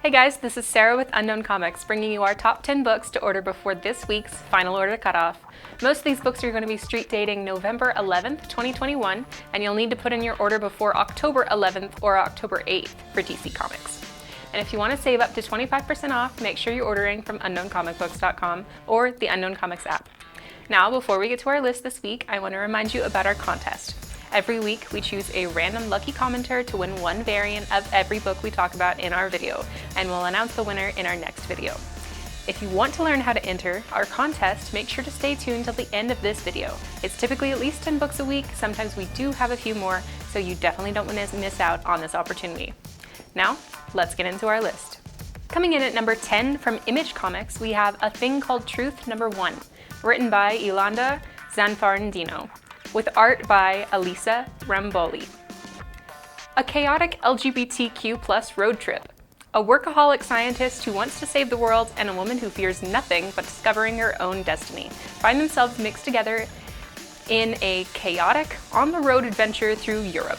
Hey guys, this is Sarah with Unknown Comics, bringing you our top 10 books to order before this week's final order cutoff. Most of these books are going to be street dating November 11th, 2021, and you'll need to put in your order before October 11th or October 8th for DC Comics. And if you want to save up to 25% off, make sure you're ordering from unknowncomicbooks.com or the Unknown Comics app. Now, before we get to our list this week, I want to remind you about our contest. Every week, we choose a random lucky commenter to win one variant of every book we talk about in our video, and we'll announce the winner in our next video. If you want to learn how to enter our contest, make sure to stay tuned till the end of this video. It's typically at least 10 books a week. Sometimes we do have a few more, so you definitely don't want to miss out on this opportunity. Now, let's get into our list. Coming in at number 10 from Image Comics, we have A Thing Called Truth number 1, written by Yolanda Zanfarandino, with art by Elisa Ramboli. A chaotic LGBTQ+ road trip. A workaholic scientist who wants to save the world and a woman who fears nothing but discovering her own destiny find themselves mixed together in a chaotic, on-the-road adventure through Europe.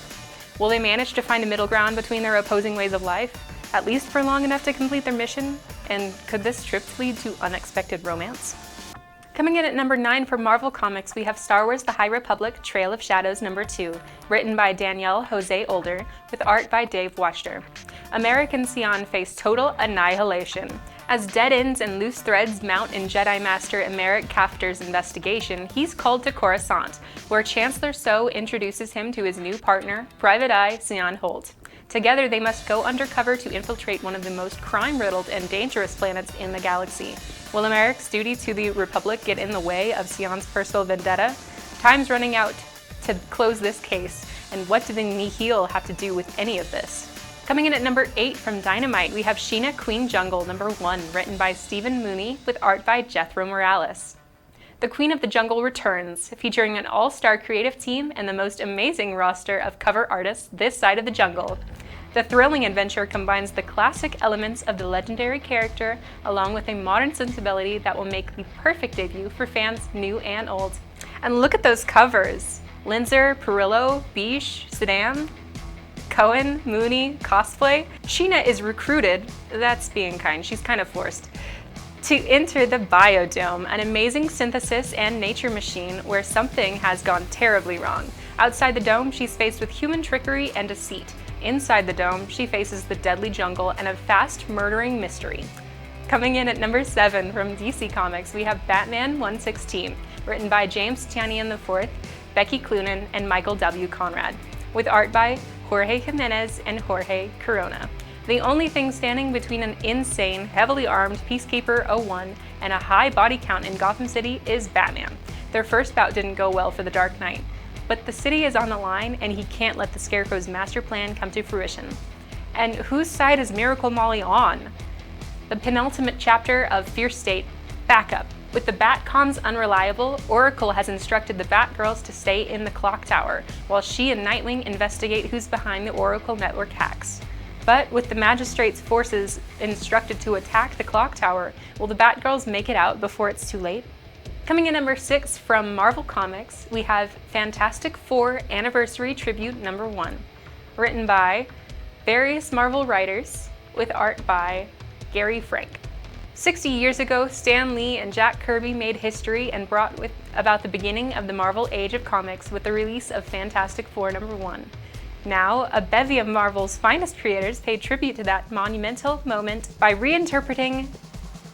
Will they manage to find a middle ground between their opposing ways of life, at least for long enough to complete their mission? And could this trip lead to unexpected romance? Coming in at number 9 for Marvel Comics, we have Star Wars The High Republic Trail of Shadows number 2, written by Danielle Jose Older, with art by Dave Waschter. American Sion face total annihilation. As dead ends and loose threads mount in Jedi Master Emeric Kafter's investigation, he's called to Coruscant, where Chancellor So introduces him to his new partner, Private Eye Sion Holt. Together, they must go undercover to infiltrate one of the most crime-riddled and dangerous planets in the galaxy. Will Emeric's duty to the Republic get in the way of Sion's personal vendetta? Time's running out to close this case, and what do the Nihil have to do with any of this? Coming in at number 8 from Dynamite, we have Sheena Queen Jungle number 1, written by Stephen Mooney, with art by Jethro Morales. The Queen of the Jungle returns, featuring an all-star creative team and the most amazing roster of cover artists this side of the jungle. The thrilling adventure combines the classic elements of the legendary character along with a modern sensibility that will make the perfect debut for fans new and old. And look at those covers! Linzer, Perillo, Bish, Sedan, Cohen, Mooney, cosplay. Sheena is recruited, that's being kind, she's kind of forced, to enter the Biodome, an amazing synthesis and nature machine where something has gone terribly wrong. Outside the dome, she's faced with human trickery and deceit. Inside the dome, she faces the deadly jungle and a fast, murdering mystery. Coming in at number 7 from DC Comics, we have Batman 116, written by James Tynion IV, Becky Cloonan, and Michael W. Conrad, with art by Jorge Jimenez and Jorge Corona. The only thing standing between an insane, heavily armed Peacekeeper 01 and a high body count in Gotham City is Batman. Their first bout didn't go well for the Dark Knight, but the city is on the line and he can't let the Scarecrow's master plan come to fruition. And whose side is Miracle Molly on? The penultimate chapter of Fierce State, Backup. With the Batcons unreliable, Oracle has instructed the Batgirls to stay in the clock tower, while she and Nightwing investigate who's behind the Oracle network hacks. But with the Magistrate's forces instructed to attack the clock tower, will the Batgirls make it out before it's too late? Coming in number 6 from Marvel Comics, we have Fantastic Four Anniversary Tribute number 1, written by various Marvel writers, with art by Gary Frank. 60 years ago, Stan Lee and Jack Kirby made history and brought about the beginning of the Marvel Age of Comics with the release of Fantastic Four number 1. Now, a bevy of Marvel's finest creators paid tribute to that monumental moment by reinterpreting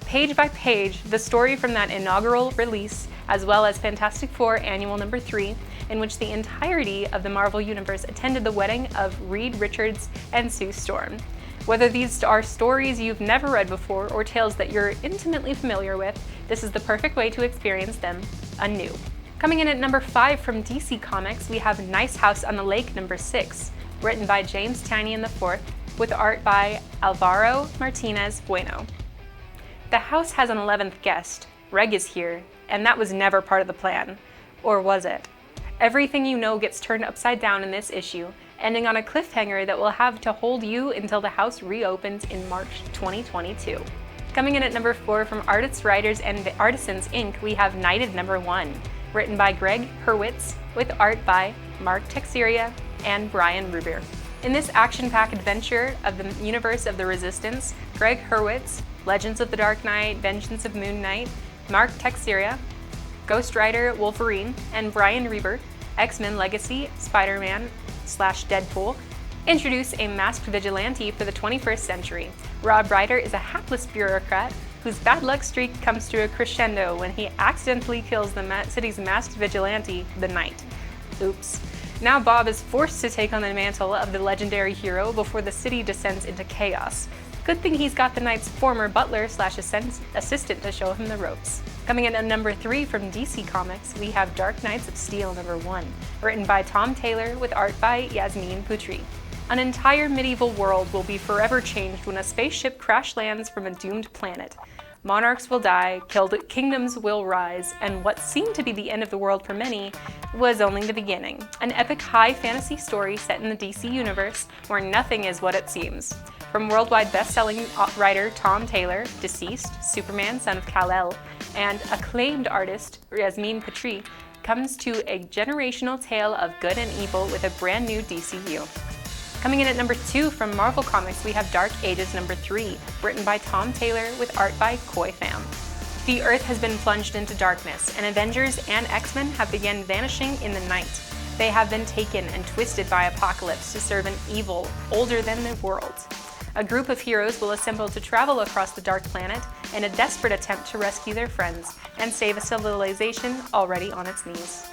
page by page the story from that inaugural release, as well as Fantastic Four Annual number 3, in which the entirety of the Marvel Universe attended the wedding of Reed Richards and Sue Storm. Whether these are stories you've never read before or tales that you're intimately familiar with, this is the perfect way to experience them anew. Coming in at number 5 from DC Comics, we have Nice House on the Lake number 6, written by James Tynion IV, with art by Alvaro Martinez Bueno. The house has an 11th guest. Reg is here, and that was never part of the plan. Or was it? Everything you know gets turned upside down in this issue, ending on a cliffhanger that will have to hold you until the house reopens in March 2022. Coming in at number 4 from Artists, Writers, and Artisans Inc., we have Knighted number 1, written by Greg Hurwitz, with art by Mark Texeria and Brian Rubier. In this action-packed adventure of the universe of the Resistance, Greg Hurwitz, Legends of the Dark Knight, Vengeance of Moon Knight, Mark Texeira, Ghost Rider Wolverine, and Brian Reber, X-Men Legacy, Spider-Man/Deadpool, introduce a masked vigilante for the 21st century. Rob Ryder is a hapless bureaucrat whose bad luck streak comes to a crescendo when he accidentally kills the city's masked vigilante, the Knight. Oops. Now Bob is forced to take on the mantle of the legendary hero before the city descends into chaos. Good thing he's got the Knight's former butler/assistant to show him the ropes. Coming in at number 3 from DC Comics, we have Dark Knights of Steel number 1, written by Tom Taylor with art by Yasmin Putri. An entire medieval world will be forever changed when a spaceship crash lands from a doomed planet. Monarchs will die, kingdoms will rise, and what seemed to be the end of the world for many was only the beginning. An epic high fantasy story set in the DC universe where nothing is what it seems. From worldwide best-selling writer Tom Taylor, deceased, Superman, son of Kal-El, and acclaimed artist Yasmin Putri, comes to a generational tale of good and evil with a brand new DCU. Coming in at number 2 from Marvel Comics, we have Dark Ages number 3, written by Tom Taylor with art by Koi Pham. The Earth has been plunged into darkness, and Avengers and X-Men have begun vanishing in the night. They have been taken and twisted by Apocalypse to serve an evil older than the world. A group of heroes will assemble to travel across the Dark Planet in a desperate attempt to rescue their friends and save a civilization already on its knees.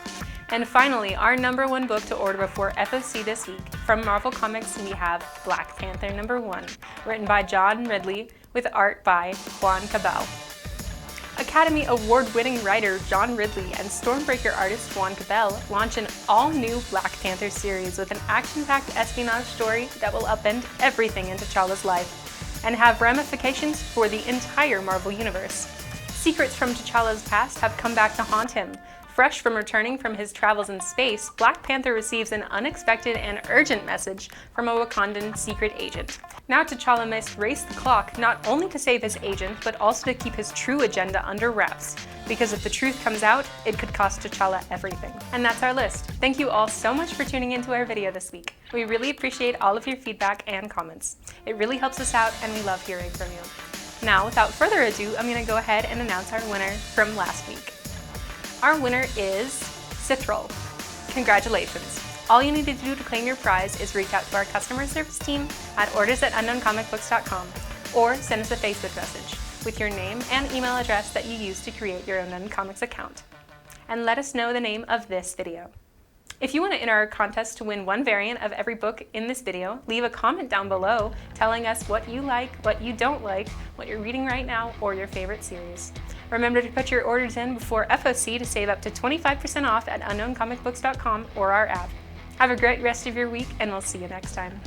And finally, our number 1 book to order before FOC this week. From Marvel Comics, we have Black Panther number 1, written by John Ridley with art by Juan Cabal. Academy Award-winning writer John Ridley and Stormbreaker artist Juan Cabal launch an all-new Black Panther series with an action-packed espionage story that will upend everything in T'Challa's life and have ramifications for the entire Marvel Universe. Secrets from T'Challa's past have come back to haunt him. Fresh from returning from his travels in space, Black Panther receives an unexpected and urgent message from a Wakandan secret agent. Now T'Challa must race the clock not only to save his agent, but also to keep his true agenda under wraps. Because if the truth comes out, it could cost T'Challa everything. And that's our list. Thank you all so much for tuning into our video this week. We really appreciate all of your feedback and comments. It really helps us out and we love hearing from you. Now, without further ado, I'm going to go ahead and announce our winner from last week. Our winner is Cithrol. Congratulations. All you need to do to claim your prize is reach out to our customer service team at orders@unknowncomicbooks.com or send us a Facebook message with your name and email address that you used to create your Unknown Comics account. And let us know the name of this video. If you want to enter our contest to win one variant of every book in this video, leave a comment down below telling us what you like, what you don't like, what you're reading right now, or your favorite series. Remember to put your orders in before FOC to save up to 25% off at unknowncomicbooks.com or our app. Have a great rest of your week, and we'll see you next time.